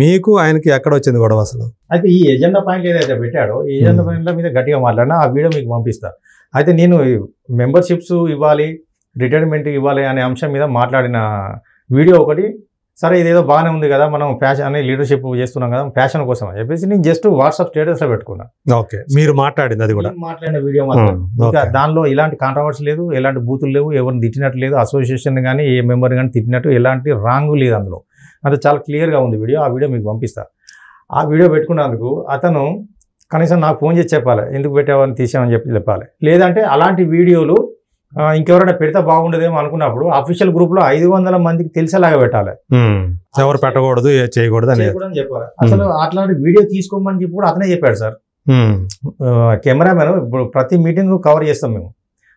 మీకు ఆయనకి ఎక్కడ వచ్చింది గొడవ అసలు? అయితే ఈ ఎజెండా పాయింట్ ఏదైతే పెట్టాడో ఈ ఎజెండా పాయింట్ల మీద గట్టిగా మాట్లాడినా ఆ వీడియో మీకు పంపిస్తా. అయితే నేను మెంబర్షిప్స్ ఇవ్వాలి, రిటైర్మెంట్ ఇవ్వాలి అనే అంశం మీద మాట్లాడిన వీడియో ఒకటి. సరే ఇదేదో బాగానే ఉంది కదా, మనం ఫ్యాషన్ అని లీడర్షిప్ చేస్తున్నాం కదా ఫ్యాషన్ కోసం అని చెప్పేసి నేను జస్ట్ వాట్సాప్ స్టేటస్లో పెట్టుకున్నా. ఓకే, మీరు మాట్లాడింది అది కూడా మాట్లాడిన వీడియో మాత్రం. ఇంకా దానిలో ఇలాంటి కాంట్రవర్సీ లేదు, ఎలాంటి బూతులు లేవు, ఎవరిని తిట్టినట్టు లేదు, అసోసియేషన్ కానీ ఏ మెంబర్ కానీ తిట్టినట్టు ఎలాంటి రాంగ్ లేదు అందులో. అంటే చాలా క్లియర్గా ఉంది వీడియో. ఆ వీడియో మీకు పంపిస్తా. ఆ వీడియో పెట్టుకున్నందుకు అతను కనీసం నాకు ఫోన్ చేసి చెప్పాలి, ఎందుకు పెట్టావని తీసామని చెప్పాలి. లేదంటే అలాంటి వీడియోలు ఇంకెవరైనా పెడితే బాగుండదేమో అనుకున్నప్పుడు అఫీషియల్ గ్రూప్లో 500 మందికి తెలిసేలాగా పెట్టాలి. ఎవరు పెట్టకూడదు, చేయకూడదు అని చెప్పాలి. అసలు అట్లాంటి వీడియో తీసుకోమని చెప్పి కూడా అతనే చెప్పాడు సార్. కెమెరామెన్ ఇప్పుడు ప్రతి మీటింగ్ కవర్ చేస్తాం మేము.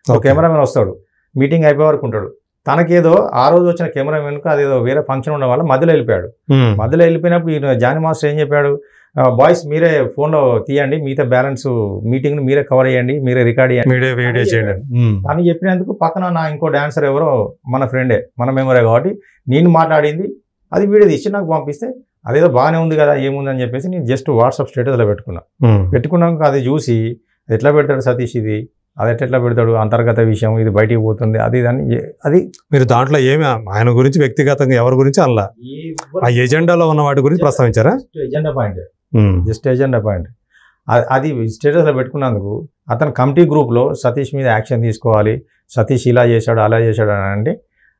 ఒక కెమెరామెన్ వస్తాడు, మీటింగ్ అయిపోయే వరకు ఉంటాడు. తనకేదో ఆ రోజు వచ్చిన కెమెరామెన్కు అదేదో వేరే ఫంక్షన్ ఉండడం వల్ల మధ్యలో వెళ్ళిపోయాడు. మధ్యలో వెళ్ళిపోయినప్పుడు ఈయన జానీ మాస్టర్ ఏం చెప్పాడు, బాయ్స్ మీరే ఫోన్లో తీయండి, మిగతా బ్యాలెన్స్ మీటింగ్ మీరే కవర్ చేయండి, మీరే రికార్డ్ చేయండి అని చెప్పినందుకు పక్కన నా ఇంకో డాన్సర్ ఎవరో మన ఫ్రెండే, మన మెంబరే కాబట్టి నేను మాట్లాడింది అది వీడియో తీసి నాకు పంపిస్తే అదేదో బాగానే ఉంది కదా ఏముంది అని చెప్పేసి నేను జస్ట్ వాట్సాప్ స్టేటస్లో పెట్టుకున్నాక అది చూసి ఎట్లా పెడతాడు సతీష్, ఇది అది ఎట్లా పెడతాడు, అంతర్గత విషయం, ఇది బయటికి పోతుంది, అది అది మీరు దాంట్లో ఏమి ఆయన గురించి వ్యక్తిగతంగా ఎవరి గురించి అలా ఆ ఎజెండాలో ఉన్న వాటి గురించి ప్రస్తావించారా? Agenda point, just agenda point. అది స్టేటస్లో పెట్టుకున్నందుకు అతను కమిటీ గ్రూప్లో సతీష్ మీద యాక్షన్ తీసుకోవాలి, సతీష్ ఇలా చేశాడు అలా చేశాడు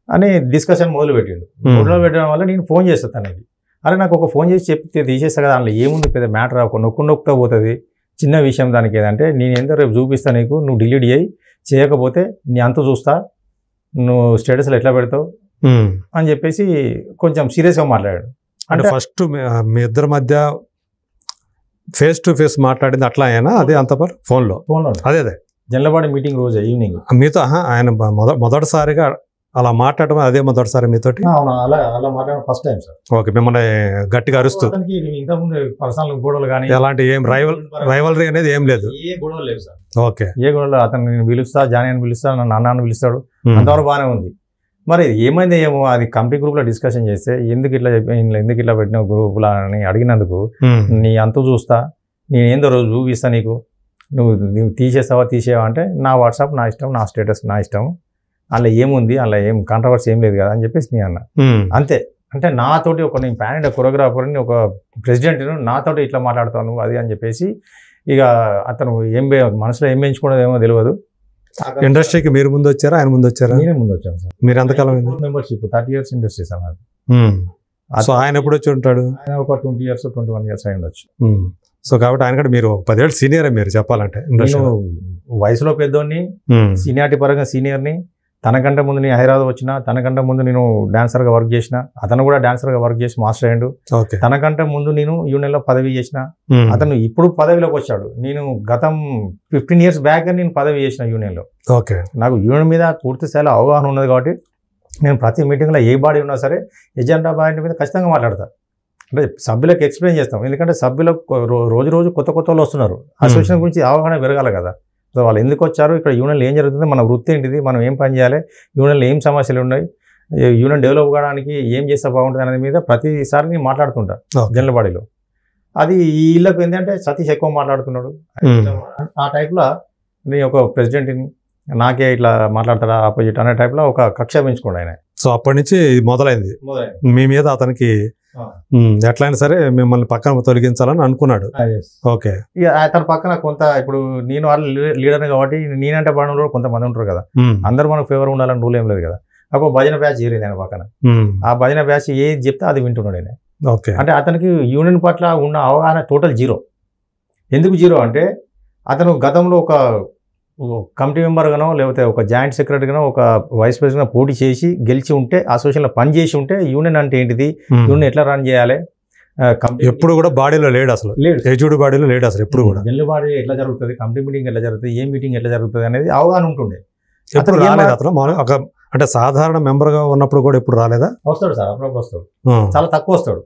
అని డిస్కషన్ మొదలుపెట్టిండు. మొదలుపెట్టడం వల్ల నేను ఫోన్ చేస్తాను తనకి, అరే నాకు ఒక ఫోన్ చేసి చెప్తే తీసేస్తా కదా, అందులో ఏముంది పెద్ద మ్యాటర్ నొక్కుతా పోతుంది, చిన్న విషయం దానికి ఏదంటే నేను ఏందో రేపు చూపిస్తా నీకు, నువ్వు డిలీట్ చేయకపోతే నీ అంత చూస్తా, నువ్వు స్టేటస్లో ఎట్లా పెడతావు అని చెప్పేసి కొంచెం సీరియస్గా మాట్లాడాడు. అంటే ఫస్ట్ మీ ఇద్దరి మధ్య ఫేస్ టు ఫేస్ మాట్లాడింది అట్లా అయినా అదే అంత ఫోన్లో అదే జన్లపాడి మీటింగ్ రోజు ఈవినింగ్ మీతో ఆయన మొదటిసారిగా అలా మాట్లాడడం అదే మొదటిసారి మీతోటి? అలా మాట్లాడడం ఫస్ట్ టైం సార్. ఓకే, మిమ్మల్ని గట్టిగా అరుస్తూ ఇంతకుముందు పర్సనల్ గొడవలు కానీ ఎలాంటి ఏం రైవలరీ అనేది ఏం లేదు? ఏ గొడవలు లేవు సార్. ఓకే, ఏ గొడవలు, అతను నేను పిలుస్తా, జానీ అని పిలుస్తా, నన్ను అన్నాను పిలుస్తాడు, అంతవరకు బాగానే ఉంది. మరి ఏమైంది ఏమో అది కమిటీ గ్రూప్లో డిస్కషన్ చేస్తే ఎందుకు ఇట్లా పెట్టిన గ్రూప్లా అని అడిగినందుకు నీ అంత చూస్తా, నేనేందో రోజు చూపిస్తా నీకు, నువ్వు తీసేవా అంటే నా వాట్సాప్ నా ఇష్టం, నా స్టేటస్ నా ఇష్టం, అందులో ఏముంది, అందులో ఏం కాంట్రవర్సీ ఏం లేదు కదా అని చెప్పేసి నేను అన్నా. అంతే. అంటే నాతోటి నేను ప్యాన్ ఇండియా కొరియోగ్రాఫర్ని, ఒక ప్రెసిడెంట్ను, నాతోటి ఇట్లా మాట్లాడతాను అది అని చెప్పేసి ఇక అతను మనసులో ఏం పెంచుకోవడం ఏమో తెలియదు. ఇండస్ట్రీకి మీరు ముందు వచ్చారా ఆయన ముందు వచ్చారా? నేనే ముందు వచ్చాను సార్. మీరు ఎంతకాలం? Membership 30 years industry sir. So ఆయన ఎప్పుడు వచ్చి ఉంటాడు? ఆయన ఒక 20 years 21 years అయి ఉండొచ్చు. సో కాబట్టి ఆయన కూడా మీరు 10 ఏళ్ళు సీనియర్ మీరు చెప్పాలంటే. నేను వయసులో పెద్దోడిని, సీనియారిటీ పరంగా సీనియర్ని. తనకంటే ముందు నేను హైదరాబాద్ వచ్చిన, తనకంటే ముందు నేను డాన్సర్గా వర్క్ చేసిన, అతను కూడా డాన్సర్గా వర్క్ చేసి మాస్టర్ అయ్యాడు. తనకంటే ముందు నేను యూనియన్లో పదవి చేసిన, అతను ఇప్పుడు పదవిలోకి వచ్చాడు. నేను గతం 15 years బ్యాక్ నేను పదవి చేసిన యూనియన్లో. ఓకే, నాకు యూనియన్ మీద పూర్తి స్థాయిలో అవగాహన ఉన్నది కాబట్టి నేను ప్రతి మీటింగ్లో ఏ బాడీ ఉన్నా సరే ఎజెండా పాయింట్ మీద ఖచ్చితంగా మాట్లాడతాను. అంటే సభ్యులకు ఎక్స్ప్లెయిన్ చేస్తాం, ఎందుకంటే సభ్యులకు రోజు కొత్త వాళ్ళు వస్తున్నారు, అసోసియేషన్ గురించి అవగాహన పెరగాలి కదా. సో వాళ్ళు ఎందుకు వచ్చారు, ఇక్కడ యూనియన్లో ఏం జరుగుతుంది, మన వృత్తి ఏంటిది, మనం ఏం పని చేయాలి, యూనియన్లో ఏం సమస్యలు ఉన్నాయి, యూనియన్ డెవలప్ కావడానికి ఏం చేస్తే బాగుంటుంది అనేది మీద ప్రతిసారి నేను మాట్లాడుతుంటా జనరల్ బాడీలో. అది ఈ ఇళ్ళకు ఏంటంటే సతీష్ ఎక్కువ మాట్లాడుతున్నాడు, ఆ టైప్లో నేను ఒక ప్రెసిడెంట్ని, నాకే ఇట్లా మాట్లాడతాడా ఆపోజిట్ అనే టైప్లో ఒక కక్ష పెంచుకోండి ఆయన. సో అప్పటి నుంచి మొదలైంది మీ మీద అతనికి, ఎట్లయినా సరే మిమ్మల్ని పక్కన తొలగించాలని అనుకున్నాడు. ఓకే, ఇక అతని పక్కన కొంత ఇప్పుడు నేను వాళ్ళు లీడర్ కాబట్టి నేనంటే పడడంలో కొంతమంది ఉంటారు కదా, అందరూ మనకు ఫేవర్ ఉండాలని రూల్ ఏం లేదు కదా. ఒక భజన బ్యాచ్ చేరింది ఆయన పక్కన, ఆ భజన బ్యాచ్ ఏది చెప్తే అది వింటున్నాడు ఆయన. ఓకే, అంటే అతనికి యూనియన్ పట్ల ఉన్న అవగాహన టోటల్ జీరో. ఎందుకు జీరో అంటే అతను గతంలో ఒక కమిటీ మెంబర్గానో లేకపోతే ఒక జాయింట్ సెక్రటరీగానో ఒక వైస్ ప్రెసిడెంట్గా పోటీ చేసి గెలిచి ఉంటే, అసోసియేషన్లో పని చేసి ఉంటే యూనియన్ అంటే ఏంటిది, యూనియన్ ఎట్లా రన్ చేయాలి, ఎప్పుడు కూడా బాడీలో లేడు, అసలు ఏజుడు బాడీలో లేడు అసలు ఎప్పుడు కూడా. జనరల్ బాడీ ఎట్లా జరుగుతుంది, కమిటీ మీటింగ్ ఎట్లా జరుగుతుంది, ఏ మీటింగ్ ఎట్లా జరుగుతుంది అనేది అవగాహన ఉంటుండే. ఎప్పుడు రాలేదు అతను? అంటే సాధారణ మెంబర్గా ఉన్నప్పుడు కూడా ఎప్పుడు రాలేదా? వస్తాడు సార్, అప్పుడప్పుడు వస్తాడు, చాలా తక్కువ వస్తాడు,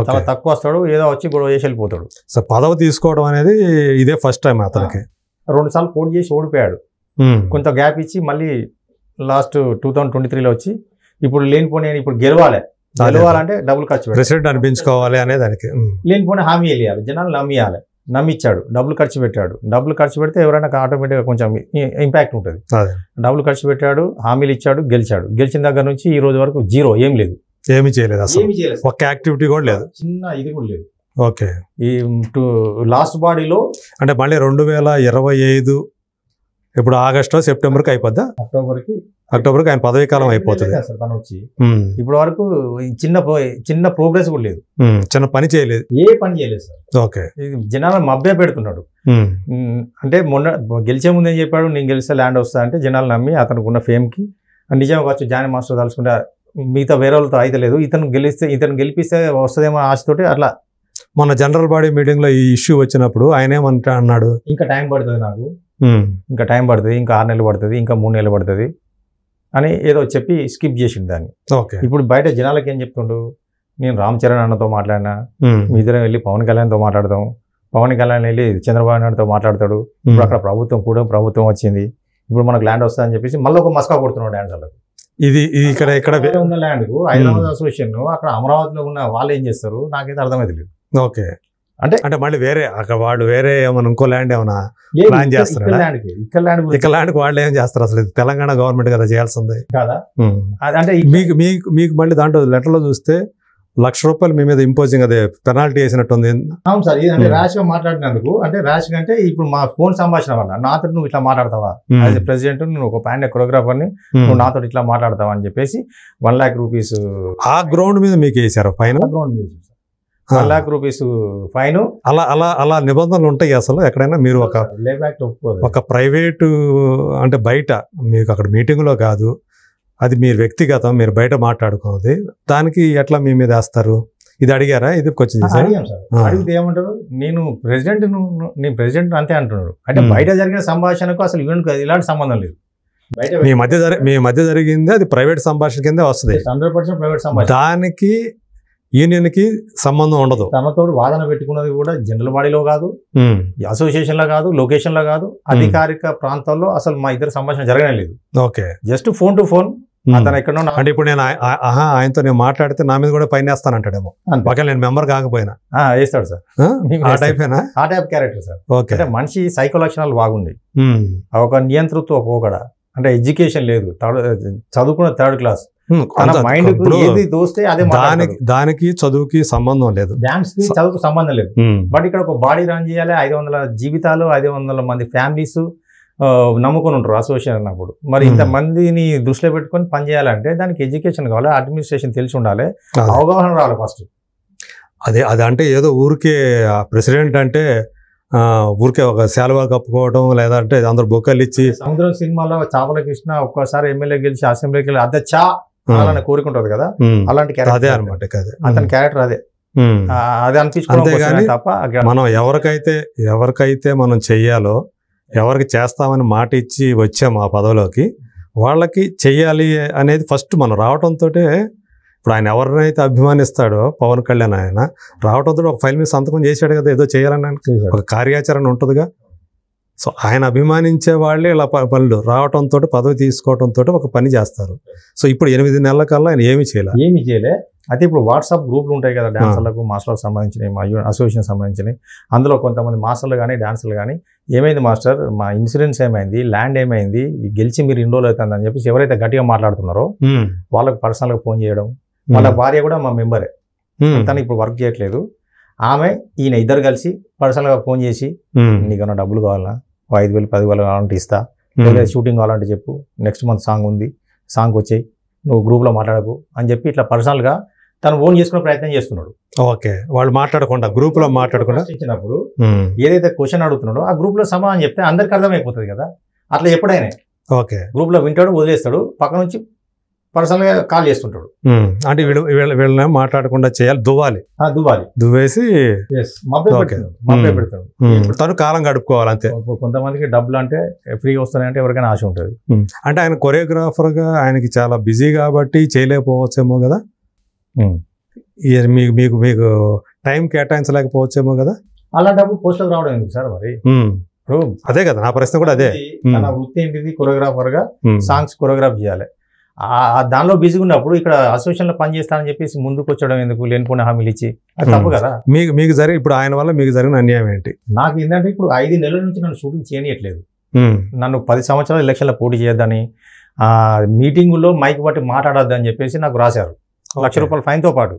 చాలా తక్కువ వస్తాడు, ఏదో వచ్చి గొడవ చేసి వెళ్ళిపోతాడు. సో పదవి తీసుకోవడం అనేది ఇదే ఫస్ట్ టైం అతనికి. 2 సార్లు పోటీ చేసి ఓడిపోయాడు, కొంత గ్యాప్ ఇచ్చి మళ్ళీ లాస్ట్ 2023లో వచ్చి ఇప్పుడు లేనిపోయి ఇప్పుడు గెలవాలి, గెలవాలంటే డబ్బులు ఖర్చు పెట్టాలి, ప్రెసిడెంట్ అనిపించుకోవాలి అనే దానికి లేనిపోయిన హామీ వెళ్ళాలి, జనాలు నమ్మియాలి. నమ్మిచ్చాడు, డబ్బులు ఖర్చు పెట్టాడు. డబ్బులు ఖర్చు పెడితే ఎవరైనా ఆటోమేటిక్గా కొంచెం ఇంపాక్ట్ ఉంటుంది. డబ్బులు ఖర్చు పెట్టాడు, హామీలు ఇచ్చాడు, గెలిచాడు. గెలిచిన దగ్గర నుంచి ఈ రోజు వరకు జీరో, ఏం లేదు, ఏమి చేయలేదు, అసలు ఒక యాక్టివిటీ కూడా లేదు, చిన్న ఇది కూడా లేదు. ఓకే. ఈ లాస్ట్ బాడీలో అంటే మళ్ళీ 2025 ఇప్పుడు ఆగస్టు సెప్టెంబర్కి అయిపోద్దా, అక్టోబర్కి ఆయన పదవీ కాలం అయిపోతుంది. తను వచ్చి ఇప్పటి వరకు చిన్న ప్రోగ్రెస్ కూడా లేదు, చిన్న పని చేయలేదు, ఏ పని చేయలేదు సార్. ఓకే. జనాలను మభ్య పెడుతున్నాడు. అంటే మొన్న గెలిచే ముందు ఏం చెప్పాడు, నేను గెలిస్తే ల్యాండ్ వస్తా అంటే జనాలు నమ్మి అతనికి ఉన్న ఫేమ్కి నిజంగా వచ్చి జానీ మాస్టర్ తలుచుకుంటే మిగతా వేరే వాళ్ళతో అయితే లేదు, ఇతను గెలిపిస్తే వస్తుందేమో ఆశతోటి అట్లా. మన జనరల్ బాడీ మీటింగ్ లో ఈ ఇష్యూ వచ్చినప్పుడు ఆయన ఏమంటా అన్నాడు, ఇంకా టైం పడుతుంది నాకు, ఇంకా టైం పడుతుంది, ఇంకా 6 నెలలు పడుతుంది, ఇంకా 3 నెలలు పడుతుంది అని ఏదో చెప్పి స్కిప్ చేసిండు దాన్ని. ఇప్పుడు బయట జనాలకి ఏం చెప్తుండు, నేను రామ్ చరణ్ అన్నతో మాట్లాడినా, మీ ఇద్దరం వెళ్ళి పవన్ కళ్యాణ్తో మాట్లాడతాం, పవన్ కళ్యాణ్ వెళ్ళి చంద్రబాబు నాయుడుతో మాట్లాడతాడు, ఇప్పుడు అక్కడ ప్రభుత్వం వచ్చింది, ఇప్పుడు మనకు ల్యాండ్ వస్తుందని చెప్పేసి మళ్ళీ ఒక మస్కా కొడుతున్నాడు డాన్సర్లకు. ఇది ఇక్కడ ఉన్న ల్యాండ్ హైదరాబాద్ అసోసియేషన్ అక్కడ అమరావతిలో ఉన్న వాళ్ళు ఏం చేస్తారు నాకైతే అర్థమైతే లేదు. ఓకే. అంటే మళ్ళీ వేరే అక్కడ వాళ్ళు వేరే ఏమన్నా ఇంకో ల్యాండ్ ఏమన్నా ప్లాన్ చేస్తారు, ఇక్కడ ల్యాండ్ వాళ్ళు ఏం చేస్తారు, అసలు తెలంగాణ గవర్నమెంట్ కదా చేయాల్సింది కదా. అంటే మీకు మళ్ళీ దాంట్లో లెటర్లో చూస్తే ₹1,00,000 మీ మీద ఇంపోజింగ్ అదే పెనాల్టీ వేసినట్టుంది. అవును సార్, ఇది అంటే ర్యాష్ గా మాట్లాడినందుకు, అంటే ర్యాష్ గా అంటే ఇప్పుడు మా ఫోన్ సంభాషణ వల్ల నాతో నువ్వు ఇట్లా మాట్లాడతావా, యాజ్ ఎ ప్రెసిడెంట్ నువ్వు ఒక ప్యాండ్ కొరియోగ్రాఫర్ని నువ్వు నాతో ఇట్లా మాట్లాడతావా అని చెప్పేసి ₹1,00,000 ఆ గ్రౌండ్ మీద మీకు వేసారు ఫైన్, గ్రౌండ్ మీద ₹1,00,000 ఫైన్. అలా నిబంధనలు ఉంటాయి అసలు ఎక్కడైనా. మీరు ఒక ప్రైవేటు అంటే బయట మీకు అక్కడ మీటింగ్లో కాదు, అది మీరు వ్యక్తిగతం, మీరు బయట మాట్లాడుకున్నది, దానికి ఎట్లా మీ మీద వేస్తారు? ఇది అడిగారా? ఇది కొంచెం అడిగితే ఏమంటారు, నేను ప్రెసిడెంట్ అంతే అంటున్నాడు. అంటే బయట జరిగిన సంభాషణకు అసలు ఇలాంటి సంబంధం లేదు. మీ మధ్య జరిగింది అది ప్రైవేట్ సంభాషణ కిందే వస్తుంది, 100% ప్రైవేట్ సంభాషణ. దానికి యూనియన్ కి సంబంధం ఉండదు. తనతో వాదన పెట్టుకున్నది కూడా జనరల్ బాడీలో కాదు, అసోసియేషన్ లో కాదు, లొకేషన్ లో కాదు, అధికారిక ప్రాంతాల్లో అసలు మా ఇద్దరు సంభాషణ జరగడం లేదు. Okay. Just phone to phone. అతను ఎక్కడో అంటే ఇప్పుడు నేను ఆయనతో నేను మాట్లాడితే నా మీద కూడా పైన వేస్తాను అంటాడేమో, ఒకవేళ నేను మెంబర్ కాకపోయినా వేస్తాడు సార్. ఆ టైప్ క్యారెక్టర్ సార్. అంటే మనిషి సైకో లక్షణాలు బాగుంది, ఒక నియంతృత్వ పోకడ, అంటే ఎడ్యుకేషన్ లేదు, చదువుకున్న 3rd క్లాస్, దానికి చదువుకి సంబంధం లేదు, డాన్స్ కి చదువుకు సంబంధం లేదు. బట్ ఇక్కడ ఒక బాడీ రన్ చేయాలి, 500 జీవితాలు, 500 మంది ఫ్యామిలీస్ నమ్ముకొని ఉంటారు అసోసియేషన్ అన్నప్పుడు. మరి ఇంత మందిని దృష్టిలో పెట్టుకొని పని చేయాలంటే దానికి ఎడ్యుకేషన్ కావాలి, అడ్మినిస్ట్రేషన్ తెలిసి ఉండాలి, అవగాహన రావాలి ఫస్ట్. అది అంటే ఏదో ఊరికే ప్రెసిడెంట్ అంటే ఊరికే ఒక శాలువా కప్పుకోవడం, లేదంటే అందరు బొక్కలు ఇచ్చి. సముద్రం సినిమాలో చాపల కృష్ణ ఒక్కసారి ఎమ్మెల్యే గెలిచి అసెంబ్లీకి వెళ్ళి అద్దె అలానే కోరుకుంటది కదా, అలాంటి క్యారెక్టర్ అదే అనమాట. అతని క్యారెక్టర్ అదే అనిపించుకోవాలి తప్ప. మనం ఎవరికైతే మనం చెయ్యాలో, ఎవరికి చేస్తామని మాట ఇచ్చి వచ్చాము ఆ పదవిలోకి, వాళ్ళకి చెయ్యాలి అనేది ఫస్ట్ మనం రావడంతో. ఇప్పుడు ఆయన ఎవరినైతే అభిమానిస్తాడో పవన్ కళ్యాణ్, ఆయన రావడంతో ఒక ఫైల్ మీద సంతకం చేశాడు కదా, ఏదో చేయాలని ఒక కార్యాచరణ ఉంటుందిగా. సో ఆయన అభిమానించే వాళ్ళే ఇలా పనులు రావడంతో, పదవి తీసుకోవడంతో ఒక పని చేస్తారు. సో ఇప్పుడు 8 నెలల కల్లా ఆయన ఏమీ చేయలే. అయితే ఇప్పుడు వాట్సాప్ గ్రూపులు ఉంటాయి కదా, డాన్సర్లకు మాస్టర్లకు సంబంధించినవి, మా అసోసియేషన్ సంబంధించినవి. అందులో కొంతమంది మాస్టర్లు కానీ డాన్సర్లు కానీ, ఏమైంది మాస్టర్, మా ఇన్సూరెన్స్ ఏమైంది, ల్యాండ్ ఏమైంది, గెలిచి మీరు ఇన్ని రోజులు అవుతుంది అని చెప్పేసి ఎవరైతే గట్టిగా మాట్లాడుతున్నారో వాళ్ళకి పర్సనల్గా ఫోన్ చేయడం. వాళ్ళ భార్య కూడా మా మెంబరే, తను ఇప్పుడు వర్క్ చేయట్లేదు. ఆమె ఈయన ఇద్దరు కలిసి పర్సనల్గా ఫోన్ చేసి, నీకన్నా డబ్బులు కావాలా, 5,000 10,000 కావాలంటే ఇస్తా, లేదా షూటింగ్ కావాలంటే చెప్పు, నెక్స్ట్ మంత్ సాంగ్ ఉంది, సాంగ్ వచ్చాయి, నువ్వు గ్రూప్లో మాట్లాడకు అని చెప్పి ఇట్లా పర్సనల్గా తను ఓన్ చేసుకునే ప్రయత్నం చేస్తున్నాడు. ఓకే. వాళ్ళు మాట్లాడకుండా గ్రూప్లో మాట్లాడకుండా ఇచ్చినప్పుడు ఏదైతే క్వశ్చన్ అడుగుతున్నాడో ఆ గ్రూప్లో సమాధానం చెప్తే అందరికి అర్థమైపోతుంది కదా. అట్లా ఎప్పుడైనా ఓకే గ్రూప్లో వింటాడు, వదిలేస్తాడు, పక్క నుంచి పర్సనల్గా కాల్ చేస్తుంటాడు. అంటే వీళ్ళని మాట్లాడకుండా చేయాలి, దువ్వేసి పెడతాడు. తను కాలం గడుపుకోవాలి అంతే. కొంతమందికి డబ్బులు అంటే ఫ్రీగా వస్తాయంటే ఎవరికైనా ఆశ ఉంటుంది. అంటే ఆయన కొరియోగ్రాఫర్గా ఆయనకి చాలా బిజీ కాబట్టి చేయలేకపోవచ్చేమో కదా, మీకు టైం కేటాయించలేకపోవచ్చేమో కదా. అలాంటప్పుడు పోస్టులకు రావడం ఎందుకు సార్? మరి అదే కదా నా ప్రశ్న కూడా అదే. తన వృత్తి ఏంటిది, కొరియోగ్రాఫర్ గా సాంగ్స్ కొరియోగ్రాఫ్ చేయాలి. దానిలో బిజీగా ఉన్నప్పుడు ఇక్కడ అసోసియేషన్లో పనిచేస్తానని చెప్పేసి ముందుకు వచ్చడం ఎందుకు, లేనిపోయిన హామీలు ఇచ్చి, అది తప్పు కదా. మీకు ఇప్పుడు ఆయన వల్ల మీకు జరిగిన అన్యాయం ఏంటి? నాకు ఏంటంటే ఇప్పుడు 5 నెలల నుంచి నన్ను షూటింగ్ చేయనియట్లేదు. నన్ను 10 సంవత్సరాలు ఎలక్షన్లో పోటీ చేయొద్దని, మీటింగుల్లో మైక్ బట్టి మాట్లాడొద్దని చెప్పేసి నాకు రాశారు, ₹1,00,000 ఫైన్తో పాటు.